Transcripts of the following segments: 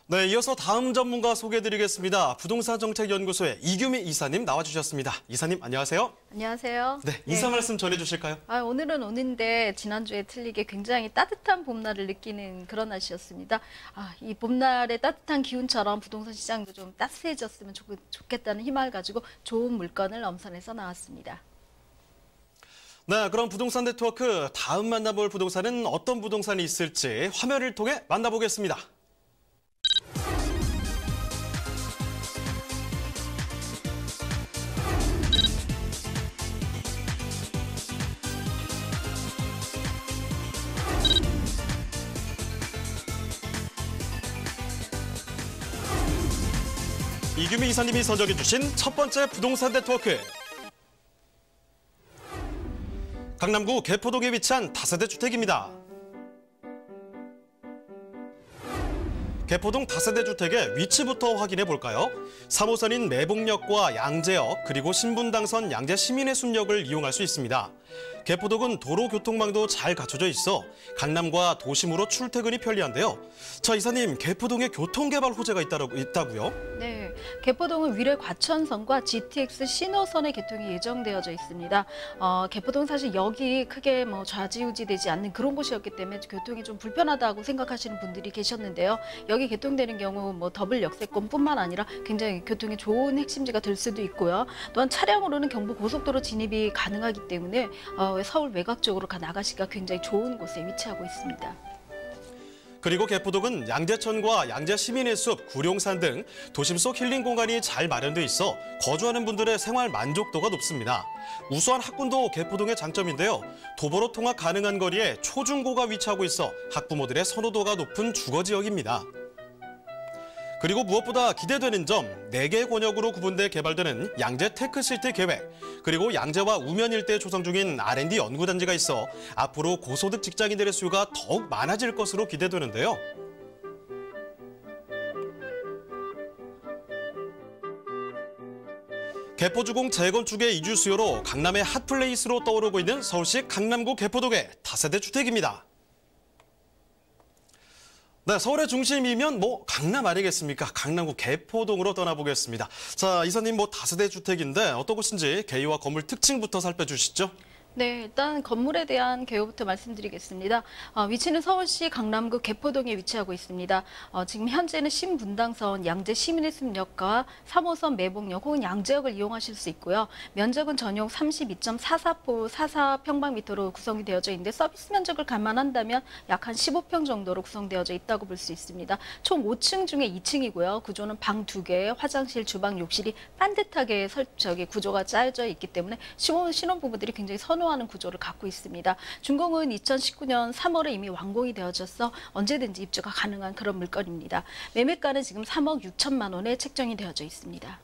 네, 이어서 다음 전문가 소개해드리겠습니다. 부동산정책연구소의 이규미 이사님 나와주셨습니다. 이사님 안녕하세요. 안녕하세요. 네, 인사 말씀 전해주실까요? 오늘은 오는데 지난주에 틀리게 굉장히 따뜻한 봄날을 느끼는 그런 날씨였습니다. 이 봄날의 따뜻한 기운처럼 부동산 시장도 좀 따스해졌으면 좋겠다는 희망을 가지고 좋은 물건을 엄선해서 나왔습니다. 네, 그럼 부동산 네트워크 다음 만나볼 부동산은 어떤 부동산이 있을지 화면을 통해 만나보겠습니다. 이규미 이사님이 선정해 주신 첫 번째 부동산 네트워크. 강남구 개포동에 위치한 다세대 주택입니다. 개포동 다세대 주택의 위치부터 확인해 볼까요? 3호선인 매봉역과 양재역 그리고 신분당선 양재 시민의 숲역을 이용할 수 있습니다. 개포동은 도로 교통망도 잘 갖춰져 있어 강남과 도심으로 출퇴근이 편리한데요. 자, 이사님, 개포동에 교통개발 호재가 있다고요? 네, 개포동은 위례 과천선과 GTX 신호선의 개통이 예정되어져 있습니다. 개포동 사실 역이 크게 좌지우지되지 않는 그런 곳이었기 때문에 교통이 좀 불편하다고 생각하시는 분들이 계셨는데요. 여기 개통되는 경우 더블 역세권뿐만 아니라 굉장히 교통에 좋은 핵심지가 될 수도 있고요. 또한 차량으로는 경부 고속도로 진입이 가능하기 때문에 서울 외곽 쪽으로 나가시기가 굉장히 좋은 곳에 위치하고 있습니다. 그리고 개포동은 양재천과 양재 시민의 숲, 구룡산 등 도심 속 힐링 공간이 잘 마련돼 있어 거주하는 분들의 생활 만족도가 높습니다. 우수한 학군도 개포동의 장점인데요. 도보로 통학 가능한 거리에 초중고가 위치하고 있어 학부모들의 선호도가 높은 주거지역입니다. 그리고 무엇보다 기대되는 점, 4개 권역으로 구분돼 개발되는 양재 테크시티 계획, 그리고 양재와 우면 일대에 조성 중인 R&D 연구단지가 있어 앞으로 고소득 직장인들의 수요가 더욱 많아질 것으로 기대되는데요. 개포주공 재건축의 이주 수요로 강남의 핫플레이스로 떠오르고 있는 서울시 강남구 개포동의 다세대 주택입니다. 네, 서울의 중심이면 강남 아니겠습니까? 강남구 개포동으로 떠나보겠습니다. 자, 이사님 다세대 주택인데 어떤 곳인지 개요와 건물 특징부터 살펴주시죠. 네, 일단 건물에 대한 개요부터 말씀드리겠습니다. 위치는 서울시 강남구 개포동에 위치하고 있습니다. 지금 현재는 신분당선 양재 시민의 숲역과 3호선 매봉역 혹은 양재역을 이용하실 수 있고요. 면적은 전용 32.44평방미터로 구성이 되어져 있는데 서비스 면적을 감안한다면 약 한 15평 정도로 구성되어져 있다고 볼 수 있습니다. 총 5층 중에 2층이고요. 구조는 방 2개, 화장실, 주방, 욕실이 반듯하게 구조가 짜여져 있기 때문에 신혼부부들이 굉장히 선호하는 구조를 갖고 있습니다. 준공은 2019년 3월에 이미 완공이 되어져서 언제든지 입주가 가능한 그런 물건입니다. 매매가는 지금 3억 6천만 원에 책정이 되어져 있습니다.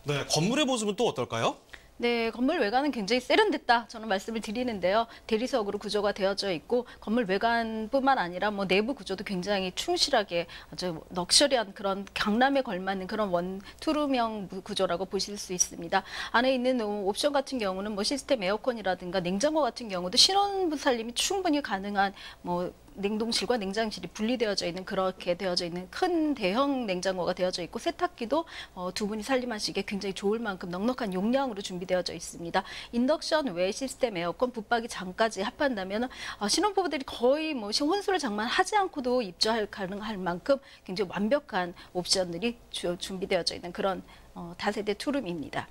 네, 건물의 모습은 또 어떨까요? 네, 건물 외관은 굉장히 세련됐다 저는 말씀을 드리는데요. 대리석으로 구조가 되어져 있고 건물 외관뿐만 아니라 내부 구조도 굉장히 충실하게 아주 럭셔리한 그런 강남에 걸맞는 그런 투룸형 구조라고 보실 수 있습니다. 안에 있는 옵션 같은 경우는 시스템 에어컨이라든가 냉장고 같은 경우도 신혼부 살림이 충분히 가능한 냉동실과 냉장실이 분리되어져 있는 그렇게 되어져 있는 큰 대형 냉장고가 되어져 있고 세탁기도 두 분이 살림하시기에 굉장히 좋을 만큼 넉넉한 용량으로 준비되어져 있습니다. 인덕션 외 시스템 에어컨, 붙박이 장까지 합한다면 신혼부부들이 거의 혼수를 장만하지 않고도 입주할 가능할 만큼 굉장히 완벽한 옵션들이 준비되어져 있는 그런 다세대 투룸입니다.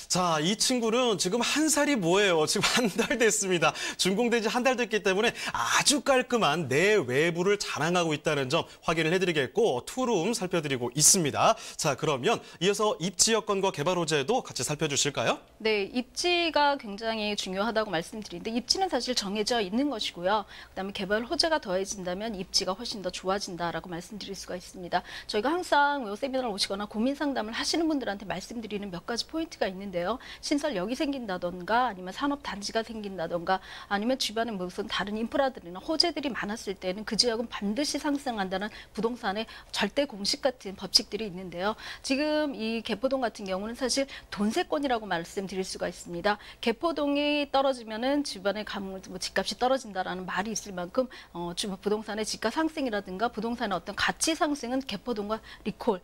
자, 이 친구는 지금 한 살이 뭐예요? 지금 한 달 됐습니다. 준공된 지 한 달 됐기 때문에 아주 깔끔한 내외부를 자랑하고 있다는 점 확인을 해드리겠고 투룸 살펴드리고 있습니다. 자, 그러면 이어서 입지 여건과 개발 호재도 같이 살펴주실까요? 네, 입지가 굉장히 중요하다고 말씀드리는데 입지는 사실 정해져 있는 것이고요. 그다음에 개발 호재가 더해진다면 입지가 훨씬 더 좋아진다라고 말씀드릴 수가 있습니다. 저희가 항상 세미나를 오시거나 고민 상담을 하시는 분들한테 말씀드리는 몇 가지 포인트가 있는데 있는데요. 신설역이 생긴다던가 아니면 산업단지가 생긴다던가 아니면 주변에 무슨 다른 인프라들이나 호재들이 많았을 때는 그 지역은 반드시 상승한다는 부동산의 절대 공식 같은 법칙들이 있는데요. 지금 이 개포동 같은 경우는 사실 돈세권이라고 말씀드릴 수가 있습니다. 개포동이 떨어지면은 주변에 가면 뭐 집값이 떨어진다라는 말이 있을 만큼 주변 부동산의 집가 상승이라든가 부동산의 어떤 가치 상승은 개포동과 리콜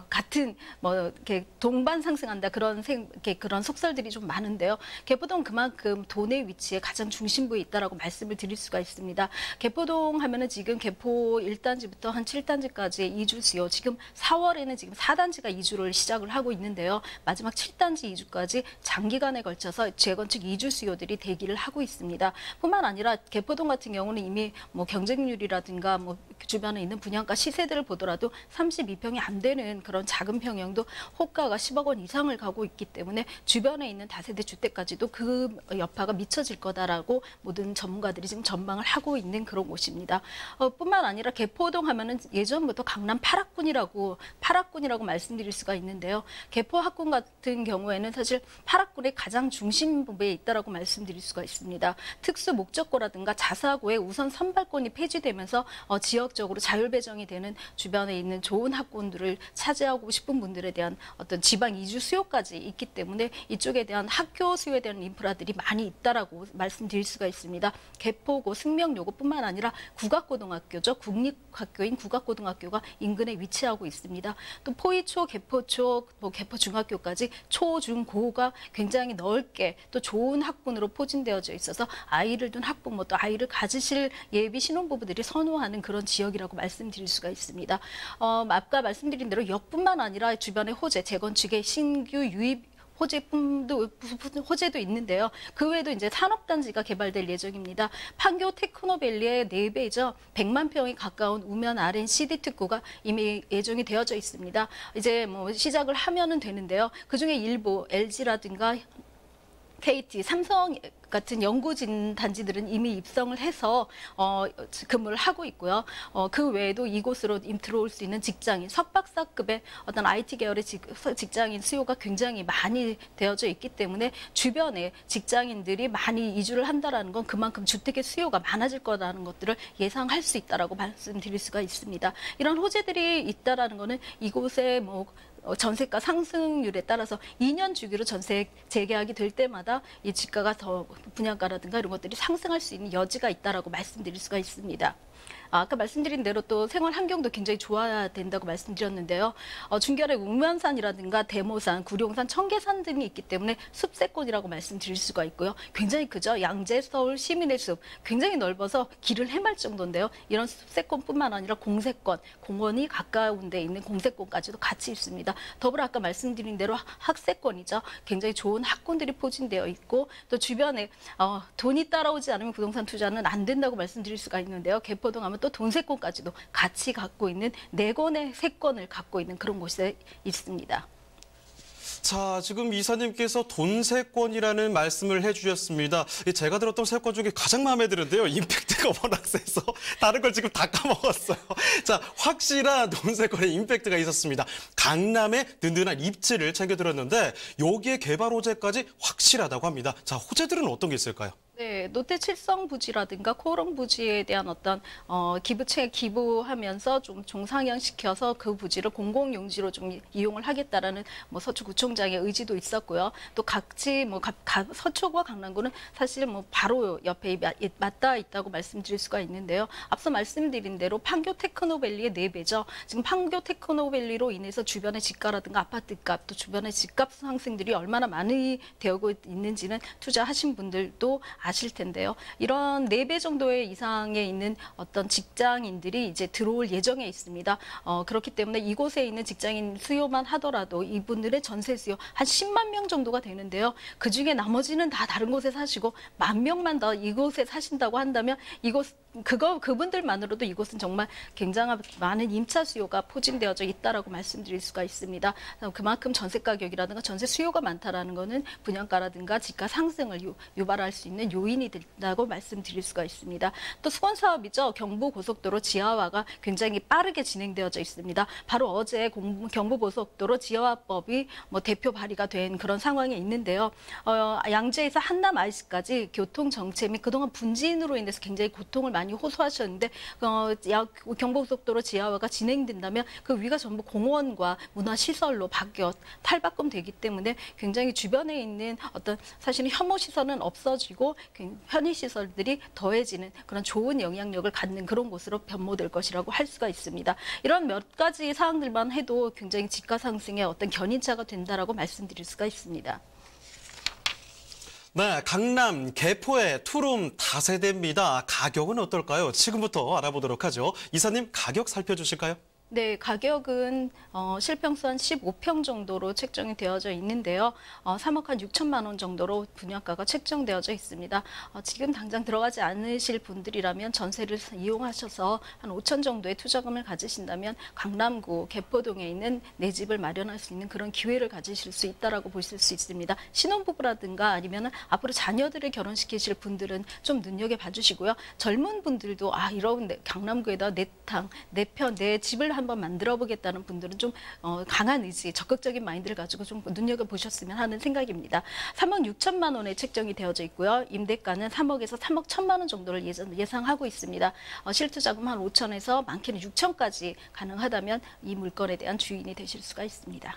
같은 뭐 이렇게 동반 상승한다 그런 속설들이 좀 많은데요. 개포동 그만큼 돈의 위치에 가장 중심부에 있다라고 말씀을 드릴 수가 있습니다. 개포동 하면은 지금 개포 1단지부터 한 7단지까지의 이주 수요, 지금 4월에는 지금 4단지가 이주를 시작을 하고 있는데요. 마지막 7단지 이주까지 장기간에 걸쳐서 재건축 이주 수요들이 대기를 하고 있습니다. 뿐만 아니라 개포동 같은 경우는 이미 뭐 경쟁률이라든가 뭐 주변에 있는 분양가 시세들을 보더라도 32평이 안 되는 그런 작은 평형도 호가가 10억 원 이상을 가고 있기 때문에 주변에 있는 다세대 주택까지도 그 여파가 미쳐질 거다라고 모든 전문가들이 지금 전망을 하고 있는 그런 곳입니다. 뿐만 아니라 개포동 하면은 예전부터 강남 8학군이라고 말씀드릴 수가 있는데요. 개포 학군 같은 경우에는 사실 8학군의 가장 중심부에 있다라고 말씀드릴 수가 있습니다. 특수 목적고라든가 자사고의 우선 선발권이 폐지되면서 지역적으로 자율 배정이 되는 주변에 있는 좋은 학군들을 차지하고 싶은 분들에 대한 어떤 지방 이주 수요까지 있기 때문에 이쪽에 대한 학교 수요에 대한 인프라들이 많이 있다라고 말씀드릴 수가 있습니다. 개포고, 승명여고뿐만 아니라 국악고등학교죠. 국립학교인 국악고등학교가 인근에 위치하고 있습니다. 또 포이초, 개포초, 뭐 개포중학교까지 초, 중, 고가 굉장히 넓게 또 좋은 학군으로 포진되어져 있어서 아이를 둔 학부모 또 아이를 가지실 예비 신혼부부들이 선호하는 그런 지역이라고 말씀드릴 수가 있습니다. 아까 말씀드린 대로 역뿐만 아니라 주변의 호재, 재건축의 신규 유입 호재도 있는데요. 그 외에도 이제 산업단지가 개발될 예정입니다. 판교 테크노밸리의 4배죠. 100만 평이 가까운 우면 R&CD 특구가 이미 예정이 되어져 있습니다. 이제 뭐 시작을 하면은 되는데요. 그 중에 일부 LG라든가 KT, 삼성 같은 연구진 단지들은 이미 입성을 해서 근무를 하고 있고요. 그 외에도 이곳으로 들어올 수 있는 직장인, 석박사급의 어떤 IT 계열의 직장인 수요가 굉장히 많이 되어져 있기 때문에 주변에 직장인들이 많이 이주를 한다라는 건 그만큼 주택의 수요가 많아질 거라는 것들을 예상할 수 있다라고 말씀드릴 수가 있습니다. 이런 호재들이 있다라는 거는 이곳에 뭐 전세가 상승률에 따라서 2년 주기로 전세 재계약이 될 때마다 이 집가가 더 분양가라든가 이런 것들이 상승할 수 있는 여지가 있다라고 말씀드릴 수가 있습니다. 아까 말씀드린 대로 또 생활 환경도 굉장히 좋아야 된다고 말씀드렸는데요. 중결에 웅면산이라든가 대모산, 구룡산, 청계산 등이 있기 때문에 숲세권이라고 말씀드릴 수가 있고요. 굉장히 크죠. 양재, 서울, 시민의 숲 굉장히 넓어서 길을 헤맬 정도인데요. 이런 숲세권뿐만 아니라 공세권, 공원이 가까운 데 있는 공세권까지도 같이 있습니다. 더불어 아까 말씀드린 대로 학세권이죠. 굉장히 좋은 학군들이 포진되어 있고 또 주변에 돈이 따라오지 않으면 부동산 투자는 안 된다고 말씀드릴 수가 있는데요. 개포동 하면 또 돈세권까지도 같이 갖고 있는 4권의 세권을 갖고 있는 그런 곳에 있습니다. 자, 지금 이사님께서 돈세권이라는 말씀을 해주셨습니다. 제가 들었던 세권 중에 가장 마음에 드는데요. 임팩트가 워낙 세서 다른 걸 지금 다 까먹었어요. 자, 확실한 돈세권의 임팩트가 있었습니다. 강남의 든든한 입지를 챙겨 들었는데 여기에 개발 호재까지 확실하다고 합니다. 자, 호재들은 어떤 게 있을까요? 네, 롯데 칠성 부지라든가 코오롱 부지에 대한 어떤 기부채 기부하면서 좀 종상향시켜서 그 부지를 공공용지로 좀 이용을 하겠다라는 뭐 서초구청장의 의지도 있었고요. 또 각지 뭐 서초구와 강남구는 사실 뭐 바로 옆에 맞닿아 있다고 말씀드릴 수가 있는데요. 앞서 말씀드린 대로 판교 테크노밸리의 4배죠. 지금 판교 테크노밸리로 인해서 주변의 집가라든가 아파트값 또 주변의 집값 상승들이 얼마나 많이 되고 있는지는 투자하신 분들도 아실 텐데요. 이런 4배 정도의 이상에 있는 어떤 직장인들이 이제 들어올 예정에 있습니다. 그렇기 때문에 이곳에 있는 직장인 수요만 하더라도 이분들의 전세 수요 한 10만 명 정도가 되는데요. 그중에 나머지는 다 다른 곳에 사시고 10,000명만 더 이곳에 사신다고 한다면 이곳 그분들만으로도 이곳은 정말 굉장한 많은 임차 수요가 포진되어져 있다라고 말씀드릴 수가 있습니다. 그만큼 전세 가격이라든가 전세 수요가 많다라는 것은 분양가라든가 집가 상승을 유발할 수 있는 요인이 된다고 말씀드릴 수가 있습니다. 또 수건 사업이죠. 경부고속도로 지하화가 굉장히 빠르게 진행되어져 있습니다. 바로 어제 경부고속도로 지하화법이 대표 발의가 된 그런 상황에 있는데요. 양재에서 한남 IC까지 교통 정체 및 그동안 분진으로 인해서 굉장히 고통을 많이 호소하셨는데 경부고속도로 지하화가 진행된다면 그 위가 전부 공원과 문화시설로 탈바꿈되기 때문에 굉장히 주변에 있는 어떤 사실은 혐오 시설은 없어지고 편의 시설들이 더해지는 그런 좋은 영향력을 갖는 그런 곳으로 변모될 것이라고 할 수가 있습니다. 이런 몇 가지 사항들만 해도 굉장히 집가 상승의 어떤 견인차가 된다라고 말씀드릴 수가 있습니다. 네, 강남 개포의 투룸 다세대입니다. 가격은 어떨까요? 지금부터 알아보도록 하죠. 이사님, 가격 살펴주실까요? 네, 가격은 실평수 한 15평 정도로 책정이 되어져 있는데요. 3억 한 6천만 원 정도로 분양가가 책정되어져 있습니다. 지금 당장 들어가지 않으실 분들이라면 전세를 이용하셔서 한 5천 정도의 투자금을 가지신다면 강남구 개포동에 있는 내 집을 마련할 수 있는 그런 기회를 가지실 수 있다라고 보실 수 있습니다. 신혼부부라든가 아니면 앞으로 자녀들을 결혼시키실 분들은 좀 눈여겨봐 주시고요. 젊은 분들도 이런 강남구에다 내 집을 한번 만들어 보겠다는 분들은 좀 강한 의지, 적극적인 마인드를 가지고 좀 눈여겨보셨으면 하는 생각입니다. 3억 6천만 원에 책정이 되어져 있고요. 임대가는 3억에서 3억 1천만 원 정도를 예상하고 있습니다. 실투자금 한 5천에서 많게는 6천까지 가능하다면 이 물건에 대한 주인이 되실 수가 있습니다.